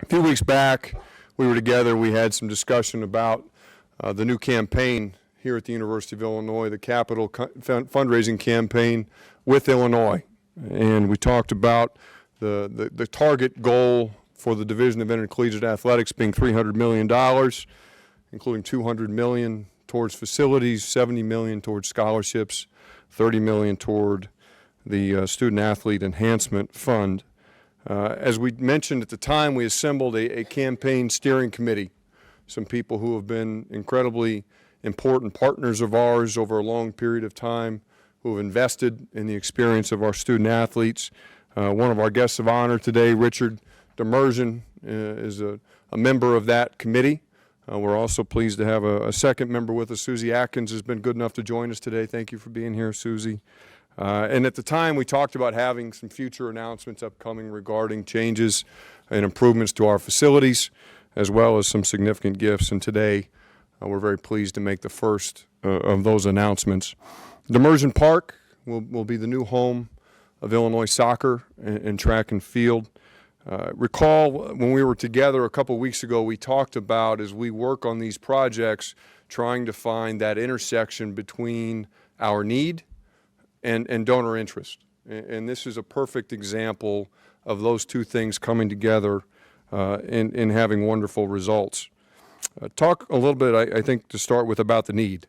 A few weeks back, we were together. We had some discussion about the new campaign here at the University of Illinois, the Capital Fundraising Campaign with Illinois. And we talked about the target goal for the Division of Intercollegiate Athletics being $300 million, including $200 million towards facilities, $70 million towards scholarships, $30 million toward the Student Athlete Enhancement Fund. As we mentioned at the time, we assembled a campaign steering committee, some people who have been incredibly important partners of ours over a long period of time, who have invested in the experience of our student athletes. One of our guests of honor today, Richard Demirjian, is a member of that committee. We're also pleased to have a second member with us. Susie Atkins has been good enough to join us today. Thank you for being here, Susie. And at the time, we talked about having some future announcements upcoming regarding changes and improvements to our facilities, as well as some significant gifts. And today, we're very pleased to make the first of those announcements. Demirjian Park will be the new home of Illinois soccer and track and field. Recall when we were together a couple weeks ago, we talked about, as we work on these projects, trying to find that intersection between our need and donor interest. And this is a perfect example of those two things coming together and having wonderful results. Talk a little bit, I think, to start with about the need.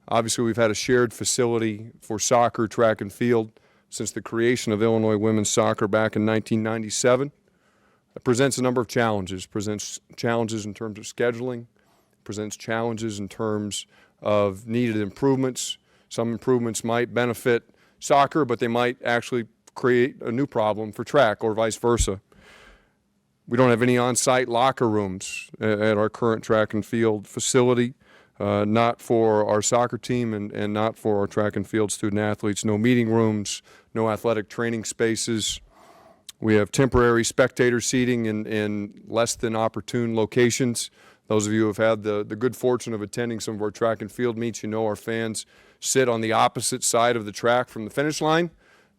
Obviously, we've had a shared facility for soccer, track, and field since the creation of Illinois women's soccer back in 1997. It presents a number of challenges. Presents challenges in terms of scheduling, presents challenges in terms of needed improvements. Some improvements might benefit soccer, but they might actually create a new problem for track or vice versa. We don't have any on-site locker rooms at our current track and field facility, not for our soccer team and not for our track and field student athletes. No meeting rooms, no athletic training spaces. We have temporary spectator seating in less than opportune locations. Those of you who have had the good fortune of attending some of our track and field meets, you know our fans sit on the opposite side of the track from the finish line.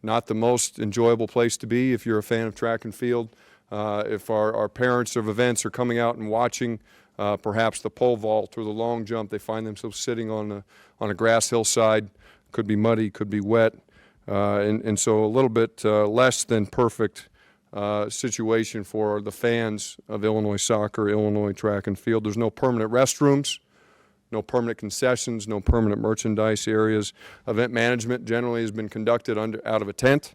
Not the most enjoyable place to be if you're a fan of track and field. If our parents of events are coming out and watching perhaps the pole vault or the long jump, they find themselves sitting on a grass hillside. Could be muddy, could be wet, and so a little bit less than perfect situation for the fans of Illinois soccer, Illinois track and field. There's no permanent restrooms, no permanent concessions, no permanent merchandise areas. Event management generally has been conducted out of a tent.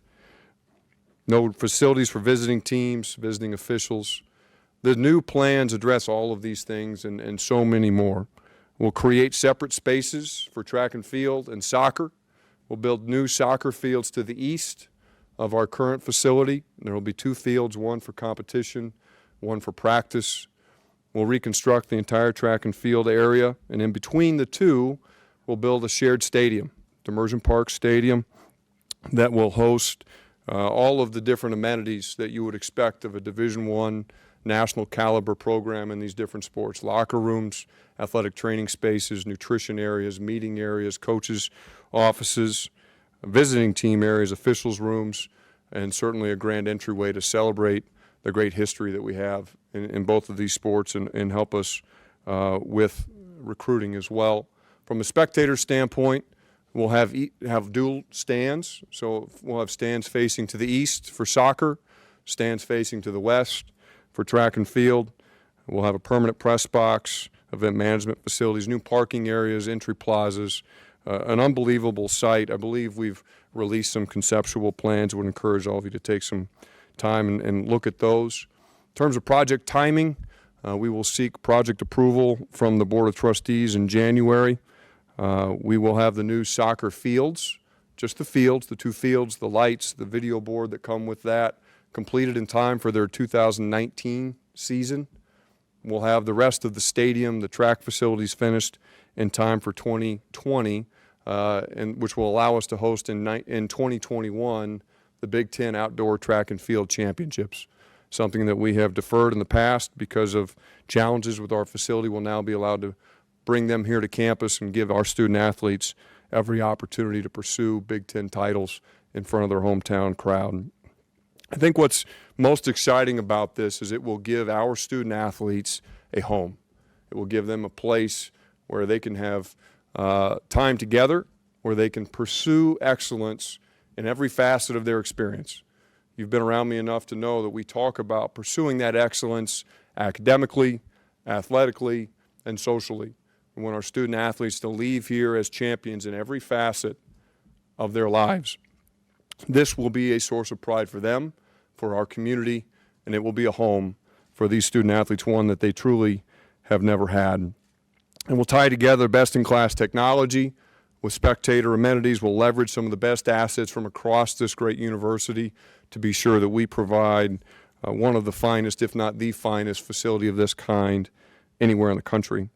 No facilities for visiting teams, visiting officials. The new plans address all of these things and so many more. We'll create separate spaces for track and field and soccer. We'll build new soccer fields to the east of our current facility. There will be two fields, one for competition, one for practice. We'll reconstruct the entire track and field area, and in between the two, we'll build a shared stadium, Demirjian Park Stadium, that will host all of the different amenities that you would expect of a Division I national caliber program in these different sports: locker rooms, athletic training spaces, nutrition areas, meeting areas, coaches' offices, visiting team areas, officials' rooms, and certainly a grand entryway to celebrate the great history that we have in both of these sports and help us with recruiting as well. From a spectator standpoint, we'll have dual stands, so we'll have stands facing to the east for soccer, stands facing to the west for track and field. We'll have a permanent press box, event management facilities, new parking areas, entry plazas, an unbelievable site. I believe we've released some conceptual plans. I would encourage all of you to take some time and look at those. In terms of project timing, we will seek project approval from the Board of Trustees in January. We will have the new soccer fields, just the fields, the two fields, the lights, the video board that come with that, completed in time for their 2019 season. We'll have the rest of the stadium, the track facilities finished in time for 2020, and which will allow us to host in 2021 the Big Ten Outdoor Track and Field Championships, something that we have deferred in the past because of challenges with our facility. We'll now be allowed to bring them here to campus and give our student athletes every opportunity to pursue Big Ten titles in front of their hometown crowd. I think what's most exciting about this is it will give our student athletes a home. It will give them a place where they can have time together, where they can pursue excellence in every facet of their experience. You've been around me enough to know that we talk about pursuing that excellence academically, athletically, and socially. We want our student athletes to leave here as champions in every facet of their lives. This will be a source of pride for them, for our community, and it will be a home for these student athletes, one that they truly have never had. And we'll tie together best-in-class technology with spectator amenities. We'll leverage some of the best assets from across this great university to be sure that we provide one of the finest, if not the finest, facility of this kind anywhere in the country.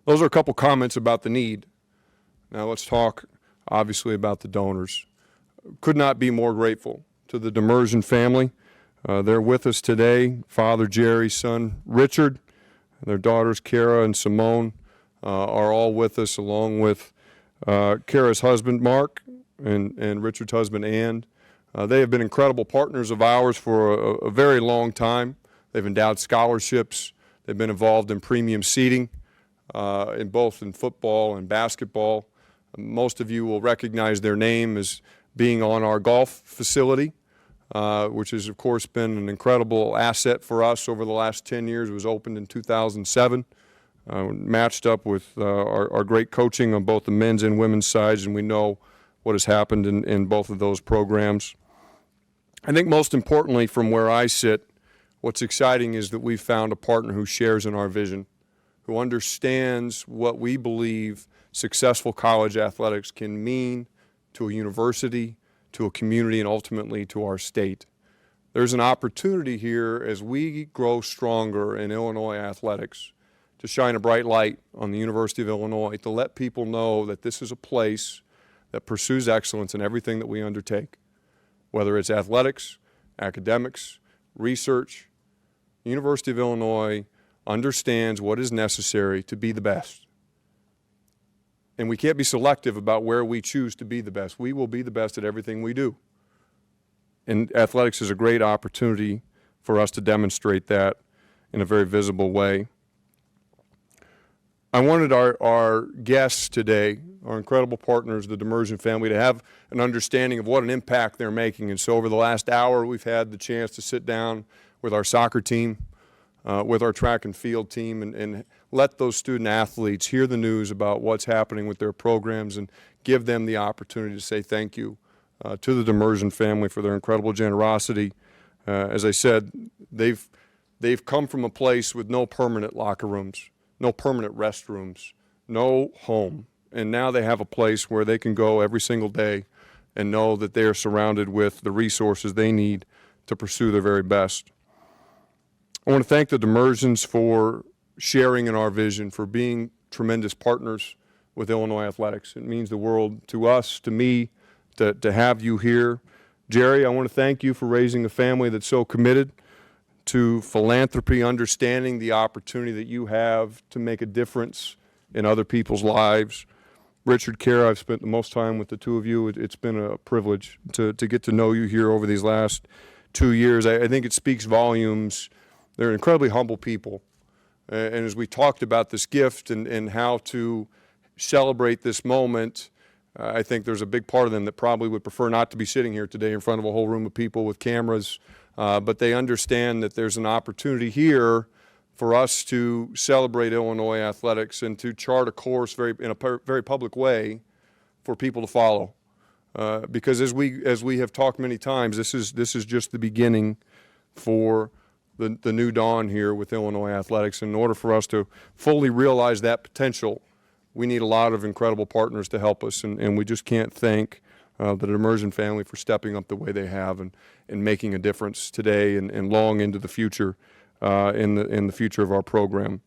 Those are a couple comments about the need. Now let's talk, obviously, about the donors. Could not be more grateful to the Demirjian family. They're with us today. Father Jerry, son Richard, their daughters Kara and Simone are all with us, along with Kara's husband Mark and Richard's husband Ann. They have been incredible partners of ours for a very long time. They've endowed scholarships. They've been involved in premium seating in both in football and basketball. Most of you will recognize their name as being on our golf facility, which has, of course, been an incredible asset for us over the last 10 years. It was opened in 2007, matched up with our great coaching on both the men's and women's sides, and we know what has happened in both of those programs. I think most importantly, from where I sit, what's exciting is that we've found a partner who shares in our vision, who understands what we believe successful college athletics can mean to a university, to a community, and ultimately to our state. There's an opportunity here as we grow stronger in Illinois athletics to shine a bright light on the University of Illinois, to let people know that this is a place that pursues excellence in everything that we undertake, whether it's athletics, academics, research. The University of Illinois understands what is necessary to be the best. And we can't be selective about where we choose to be the best. We will be the best at everything we do. And athletics is a great opportunity for us to demonstrate that in a very visible way. I wanted our guests today, our incredible partners, the Demirjian family, to have an understanding of what an impact they're making. And so over the last hour, we've had the chance to sit down with our soccer team, with our track and field team, and let those student athletes hear the news about what's happening with their programs and give them the opportunity to say thank you to the Demirjian family for their incredible generosity. As I said, they've come from a place with no permanent locker rooms, no permanent restrooms, no home. And now they have a place where they can go every single day and know that they are surrounded with the resources they need to pursue their very best. I want to thank the Demirjians for sharing in our vision, for being tremendous partners with Illinois athletics. It means the world to us, to me, to have you here. Jerry, I want to thank you for raising a family that's so committed to philanthropy, understanding the opportunity that you have to make a difference in other people's lives. Richard, Kara, I've spent the most time with the two of you. It's been a privilege to get to know you here over these last 2 years. I think it speaks volumes. They're incredibly humble people. And as we talked about this gift and how to celebrate this moment, I think there's a big part of them that probably would prefer not to be sitting here today in front of a whole room of people with cameras, but they understand that there's an opportunity here for us to celebrate Illinois athletics and to chart a course in a very public way for people to follow. Because as we have talked many times, this is just the beginning for the new dawn here with Illinois athletics. In order for us to fully realize that potential, we need a lot of incredible partners to help us, and we just can't thank the Demirjian family for stepping up the way they have and making a difference today and long into the future in the future of our program.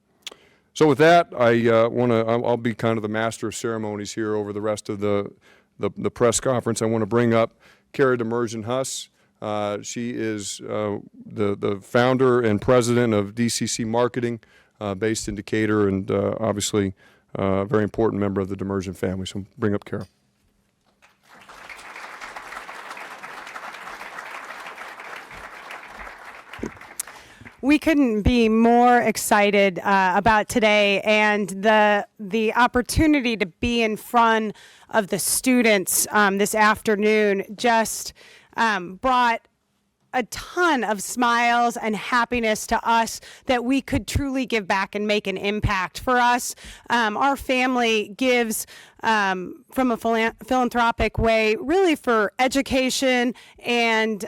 So with that, I'll be kind of the master of ceremonies here over the rest of the press conference. I want to bring up Kara Demirjian Huss. She is the founder and president of DCC Marketing, based in Decatur, and obviously a very important member of the Demirjian family. So bring up Kara. We couldn't be more excited about today and the opportunity to be in front of the students this afternoon. Just brought a ton of smiles and happiness to us that we could truly give back and make an impact. For us, our family gives from a philanthropic way, really for education. And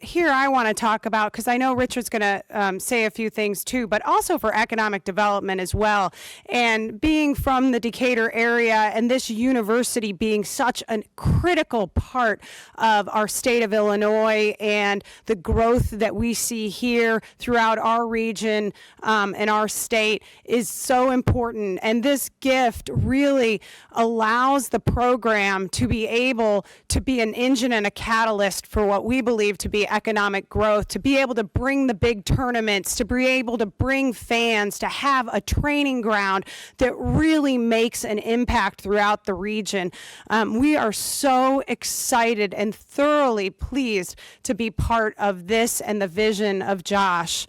here I want to talk about, because I know Richard's going to say a few things too, but also for economic development as well. And being from the Decatur area and this university being such a critical part of our state of Illinois and the growth that we see here throughout our region and our state is so important. And this gift really allows the program to be able to be an engine and a catalyst for what we believe to be economic growth, to be able to bring the big tournaments, to be able to bring fans, to have a training ground that really makes an impact throughout the region. We are so excited and thoroughly pleased to be part of this and the vision of Josh.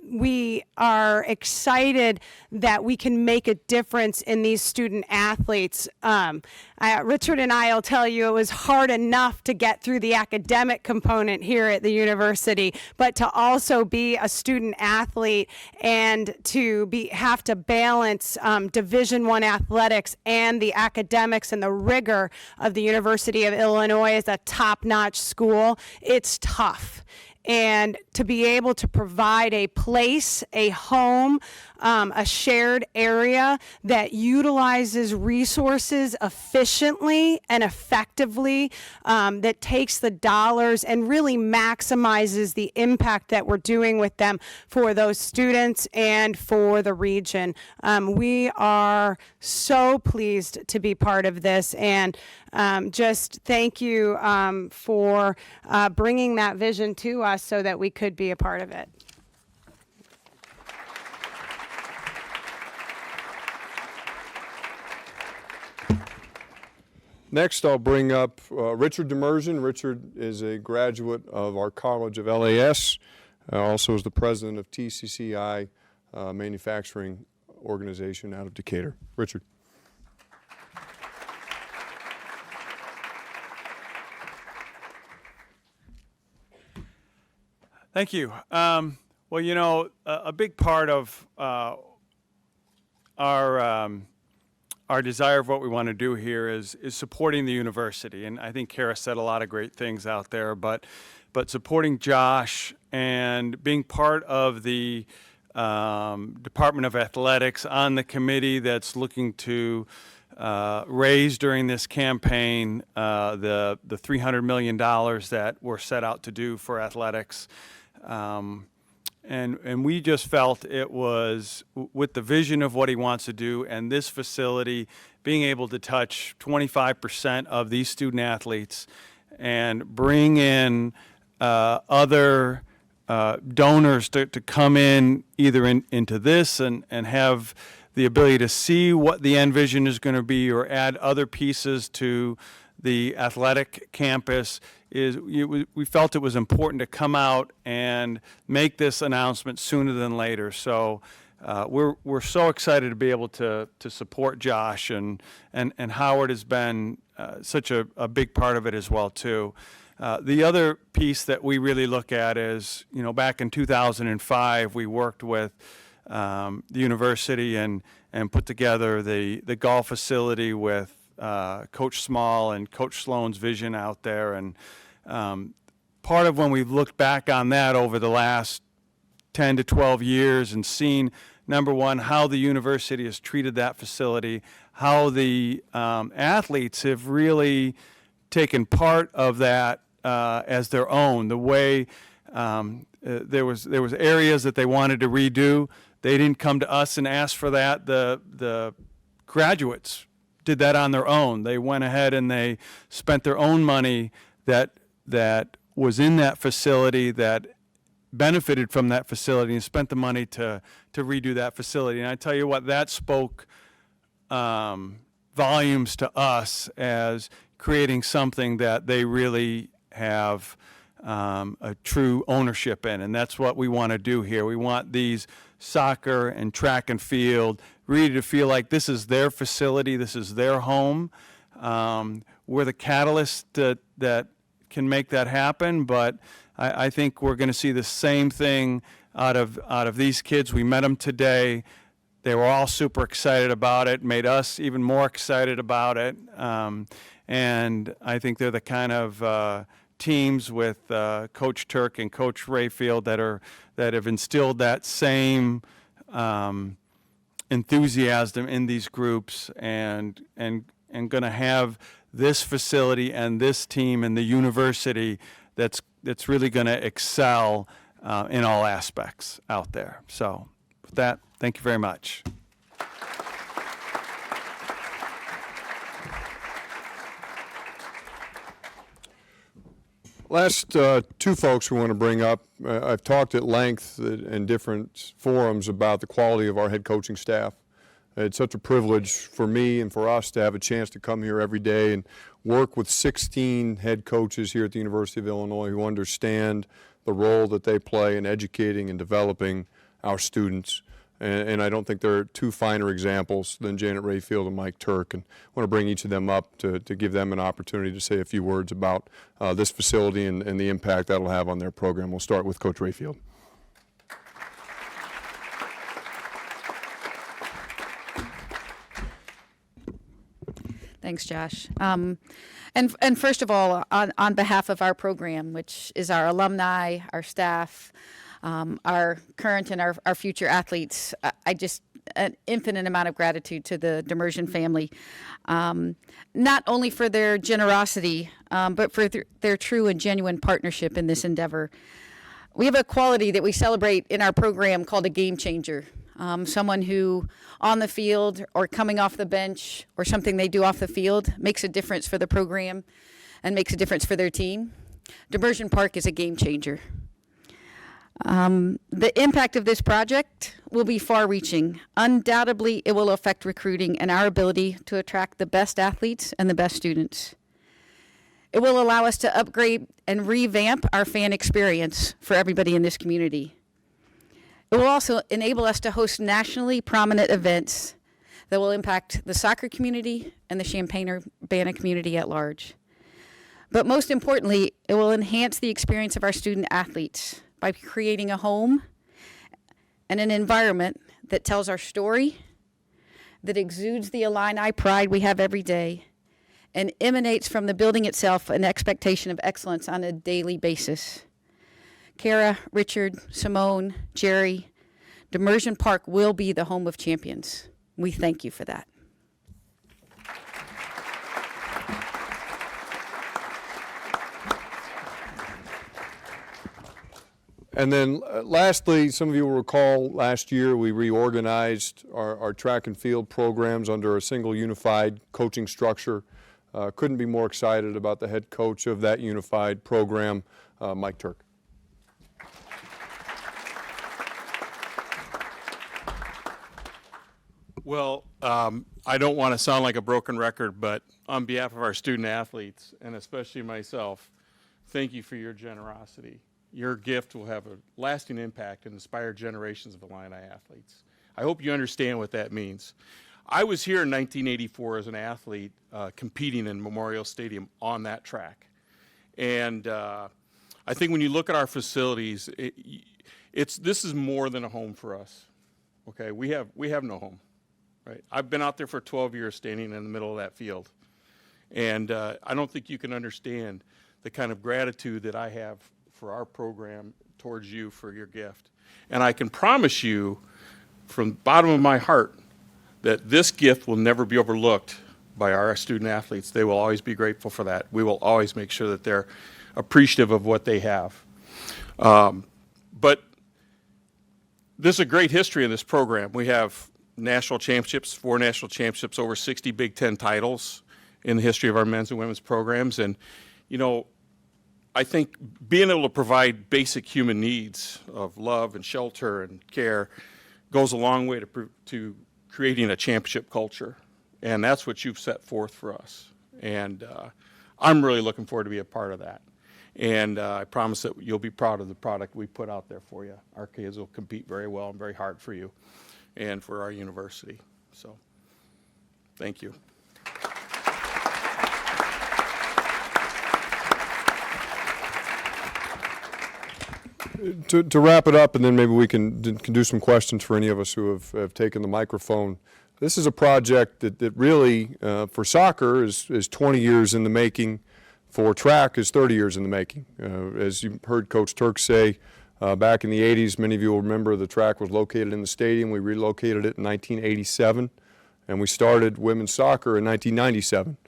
We are excited that we can make a difference in these student athletes. Richard and I will tell you it was hard enough to get through the academic component here at the university, but to also be a student athlete and to have to balance Division I athletics and the academics and the rigor of the University of Illinois as a top-notch school, it's tough. And to be able to provide a place, a home, a shared area that utilizes resources efficiently and effectively, that takes the dollars and really maximizes the impact that we're doing with them for those students and for the region. We are so pleased to be part of this, and just thank you for bringing that vision to us so that we could be a part of it. Next, I'll bring up Richard Demirjian. Richard is a graduate of our College of LAS, also is the president of TCCI Manufacturing Organization out of Decatur. Richard. Thank you. Well, you know, a big part of our desire of what we want to do here is supporting the university, and I think Kara said a lot of great things out there, but supporting Josh and being part of the Department of Athletics on the committee that's looking to raise during this campaign the $300 million that we're set out to do for athletics. And we just felt it was, with the vision of what he wants to do and this facility being able to touch 25% of these student athletes and bring in other donors to come in either into this and have the ability to see what the end vision is going to be or add other pieces to the athletic campus, we felt it was important to come out and make this announcement sooner than later. So we're so excited to be able to support Josh, and Howard has been such a big part of it as well too. The other piece that we really look at is, you know, back in 2005 we worked with the university and put together the golf facility with Coach Small and Coach Sloan's vision out there. And part of when we've looked back on that over the last 10 to 12 years and seen, number one, how the university has treated that facility, how the athletes have really taken part of that as their own. The way there was areas that they wanted to redo. They didn't come to us and ask for that. The graduates did that on their own. They went ahead and they spent their own money that was in that facility, that benefited from that facility, and spent the money to redo that facility. And I tell you what, that spoke volumes to us as creating something that they really have a true ownership in, and that's what we want to do here. We want these soccer and track and field really to feel like this is their facility, this is their home. We're the catalyst that can make that happen, but I think we're going to see the same thing out of these kids. We met them today. They were all super excited about it, made us even more excited about it. And I think they're the kind of teams with Coach Turk and Coach Rayfield that have instilled that same enthusiasm in these groups, and going to have this facility and this team and the university that's really going to excel in all aspects out there. So with that, thank you very much. Last two folks we want to bring up. I've talked at length in different forums about the quality of our head coaching staff. It's such a privilege for me and for us to have a chance to come here every day and work with 16 head coaches here at the University of Illinois who understand the role that they play in educating and developing our students. And I don't think there are two finer examples than Janet Rayfield and Mike Turk. And I want to bring each of them up to give them an opportunity to say a few words about this facility and the impact that'll have on their program. We'll start with Coach Rayfield. Thanks, Josh. And first of all, on behalf of our program, which is our alumni, our staff, our current and our future athletes, I just an infinite amount of gratitude to the Demirjian family, not only for their generosity, but for their true and genuine partnership in this endeavor. We have a quality that we celebrate in our program called a game changer. Someone who on the field or coming off the bench or something they do off the field makes a difference for the program and makes a difference for their team. Demirjian Park is a game changer. The impact of this project will be far-reaching. Undoubtedly, it will affect recruiting and our ability to attract the best athletes and the best students. It will allow us to upgrade and revamp our fan experience for everybody in this community. It will also enable us to host nationally prominent events that will impact the soccer community and the Champaign-Urbana community at large. But most importantly, it will enhance the experience of our student athletes by creating a home and an environment that tells our story, that exudes the Illini pride we have every day, and emanates from the building itself an expectation of excellence on a daily basis. Kara, Richard, Simone, Jerry, Demirjian Park will be the home of champions. We thank you for that. And then lastly, some of you will recall last year we reorganized our track and field programs under a single unified coaching structure. Couldn't be more excited about the head coach of that unified program, Mike Turk. Well, I don't want to sound like a broken record, but on behalf of our student athletes, and especially myself, thank you for your generosity. Your gift will have a lasting impact and inspire generations of Illini athletes. I hope you understand what that means. I was here in 1984 as an athlete competing in Memorial Stadium on that track. And I think when you look at our facilities, this is more than a home for us. Okay, we have no home. Right? I've been out there for 12 years standing in the middle of that field. And I don't think you can understand the kind of gratitude that I have for our program towards you for your gift. And I can promise you from the bottom of my heart that this gift will never be overlooked by our student athletes. They will always be grateful for that. We will always make sure that they're appreciative of what they have. But there's a great history in this program. We have national championships, 4 national championships, over 60 Big Ten titles in the history of our men's and women's programs. And, you know, I think being able to provide basic human needs of love and shelter and care goes a long way to creating a championship culture. And that's what you've set forth for us. And I'm really looking forward to be a part of that. And I promise that you'll be proud of the product we put out there for you. Our kids will compete very well and very hard for you and for our university. So, thank you. To wrap it up, and then maybe we can do some questions for any of us who have taken the microphone. This is a project that really, for soccer, is 20 years in the making. For track, is 30 years in the making. As you heard Coach Turk say, back in the 80s, many of you will remember the track was located in the stadium. We relocated it in 1987, and we started women's soccer in 1997.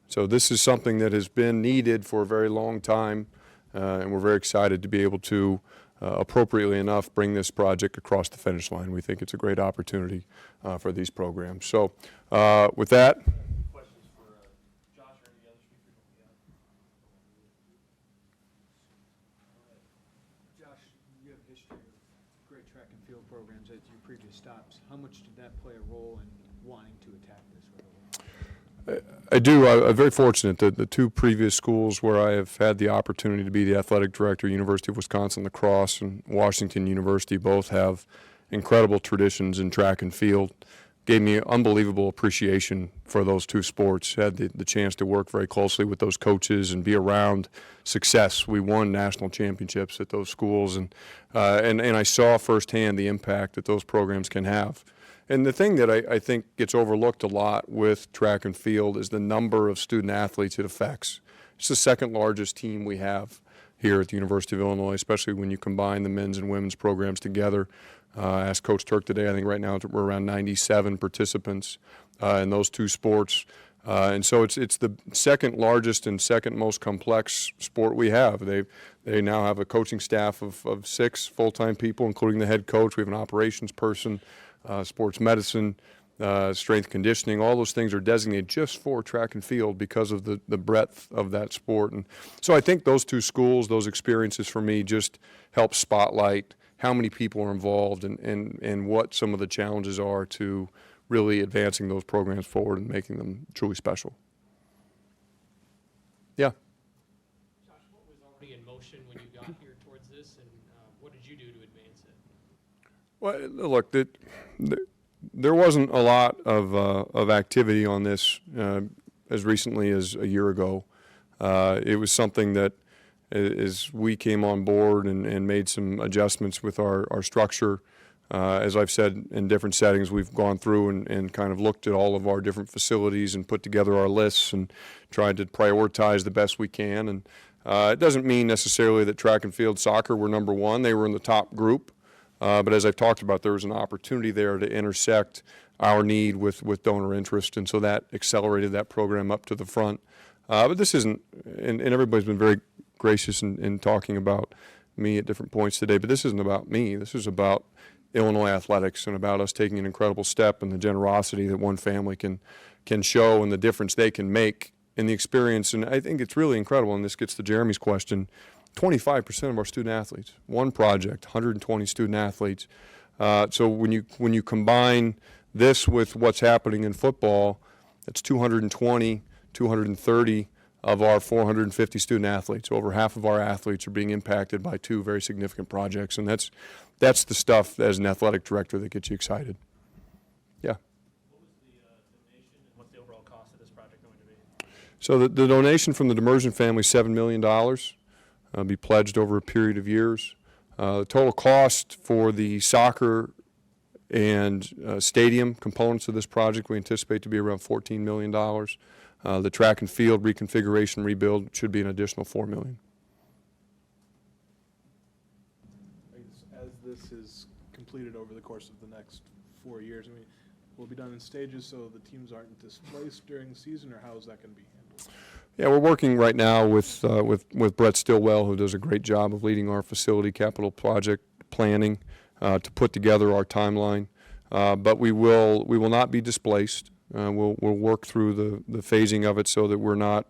So this is something that has been needed for a very long time, and we're very excited to be able to appropriately enough bring this project across the finish line. We think it's a great opportunity for these programs. So with that. Questions for Josh or any other speakers on the Josh, you have a history of great track and field programs at your previous stops. How much did that play a role in wanting to attack this right away? I do. I'm very fortunate that the two previous schools where I have had the opportunity to be the athletic director, University of Wisconsin La Crosse and Washington University, both have incredible traditions in track and field. Gave me unbelievable appreciation for those two sports. Had the chance to work very closely with those coaches and be around success. We won national championships at those schools, and I saw firsthand the impact that those programs can have. And the thing that I think gets overlooked a lot with track and field is the number of student athletes it affects. It's the second largest team we have here at the University of Illinois, especially when you combine the men's and women's programs together. I asked Coach Turk today, I think right now we're around 97 participants in those two sports. And so it's the second largest and second most complex sport we have. They now have a coaching staff of 6 full-time people, including the head coach. We have an operations person, sports medicine, strength conditioning. All those things are designated just for track and field because of the breadth of that sport. And so I think those two schools, those experiences for me just help spotlight how many people are involved and what some of the challenges are to really advancing those programs forward and making them truly special. Yeah. Josh, what was already in motion when you got here towards this, and what did you do to advance it? Well, look, there wasn't a lot of activity on this as recently as a year ago. It was something that as we came on board and made some adjustments with our structure, as I've said in different settings, we've gone through and kind of looked at all of our different facilities and put together our lists and tried to prioritize the best we can. And it doesn't mean necessarily that track and field soccer were number one. They were in the top group. But as I've talked about, there was an opportunity there to intersect our need with donor interest, and so that accelerated that program up to the front. But this isn't, and everybody's been very gracious in talking about me at different points today, but this isn't about me. This is about Illinois athletics and about us taking an incredible step and the generosity that one family can show and the difference they can make in the experience. And I think it's really incredible, and this gets to Jeremy's question, 25% of our student athletes, one project, 120 student athletes. So when you combine this with what's happening in football, it's 220, 230 of our 450 student athletes. Over half of our athletes are being impacted by two very significant projects, and that's the stuff as an athletic director that gets you excited. Yeah. What was the donation, and what's the overall cost of this project going to be? So the donation from the Demirjian Family, $7 million. Be pledged over a period of years. The total cost for the soccer and stadium components of this project we anticipate to be around $14 million. The track and field reconfiguration rebuild should be an additional $4 million. As this is completed over the course of the next 4 years, I mean, will it be done in stages so the teams aren't displaced during the season, or how is that going to be handled? Yeah, we're working right now with Brett Stillwell, who does a great job of leading our facility capital project planning to put together our timeline. But we will not be displaced. We'll work through the phasing of it so that we're not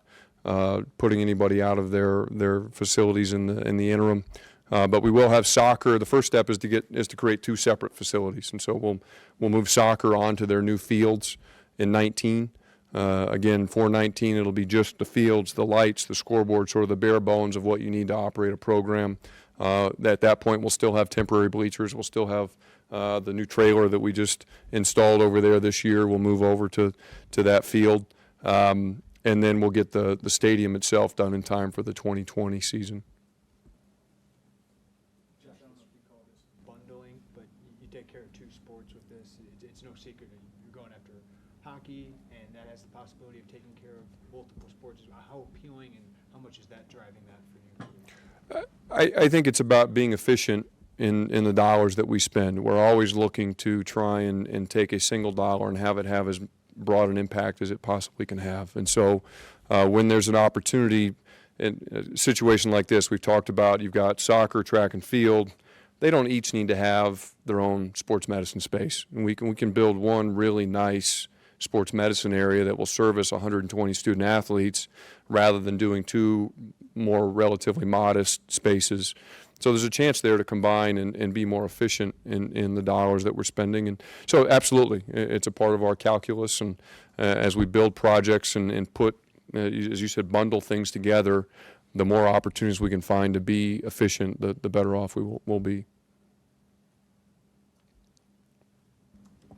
putting anybody out of their facilities in the interim. But we will have soccer. The first step is to create 2 separate facilities, and so we'll move soccer onto their new fields in 19. Again, 419, it'll be just the fields, the lights, the scoreboard, sort of the bare bones of what you need to operate a program. At that point, we'll still have temporary bleachers. We'll still have the new trailer that we just installed over there this year. We'll move over to that field. And then we'll get the stadium itself done in time for the 2020 season. Josh, I don't know if you call this bundling, but you take care of two sports with this. It's no secret that you're going after hockey, and that has the possibility of taking care of multiple sports. How appealing and how much is that driving that for you? I think it's about being efficient in the dollars that we spend. We're always looking to try and take a single dollar and have it have as broad an impact as it possibly can have. And so when there's an opportunity in a situation like this, we've talked about, you've got soccer, track and field. They don't each need to have their own sports medicine space. And we can build one really nice sports medicine area that will service 120 student athletes rather than doing two more relatively modest spaces. So there's a chance there to combine and be more efficient in the dollars that we're spending. And so absolutely, it's a part of our calculus. And as we build projects and put, as you said, bundle things together, the more opportunities we can find to be efficient, the better off we will be.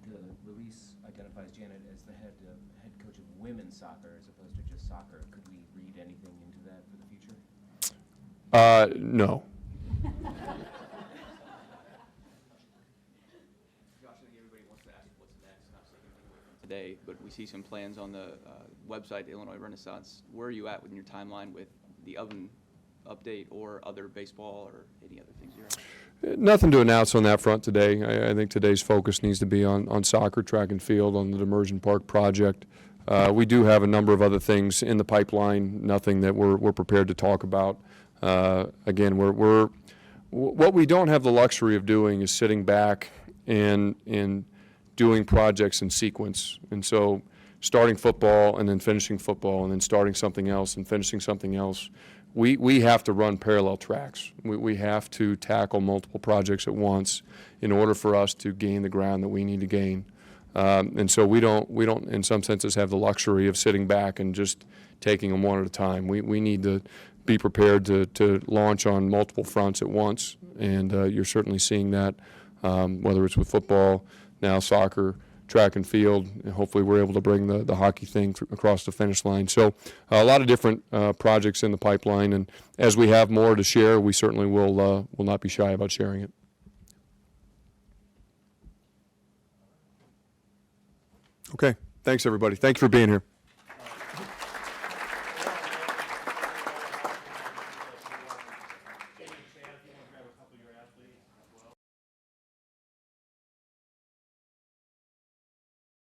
The release identifies Janet as the head coach of women's soccer as opposed to just soccer. Could we read anything into that for the future? No. Josh, I think everybody wants to ask what's next, not taking anything away from today, but we see some plans on the website, the Illinois Renaissance. Where are you at in your timeline with the oven update or other baseball or any other things you're on? Nothing to announce on that front today. I think today's focus needs to be on soccer, track and field, on the Demirjian Park project. We do have a number of other things in the pipeline, nothing that we're prepared to talk about. Again, what we don't have the luxury of doing is sitting back and doing projects in sequence. And so starting football and then finishing football and then starting something else and finishing something else, we have to run parallel tracks. We have to tackle multiple projects at once in order for us to gain the ground that we need to gain. And so we don't in some senses have the luxury of sitting back and just taking them one at a time. We need to be prepared to launch on multiple fronts at once, and you're certainly seeing that, whether it's with football, now soccer, track and field, and hopefully we're able to bring the hockey thing across the finish line. So a lot of different projects in the pipeline, and as we have more to share, we certainly will not be shy about sharing it. Okay, thanks everybody. Thank you for being here.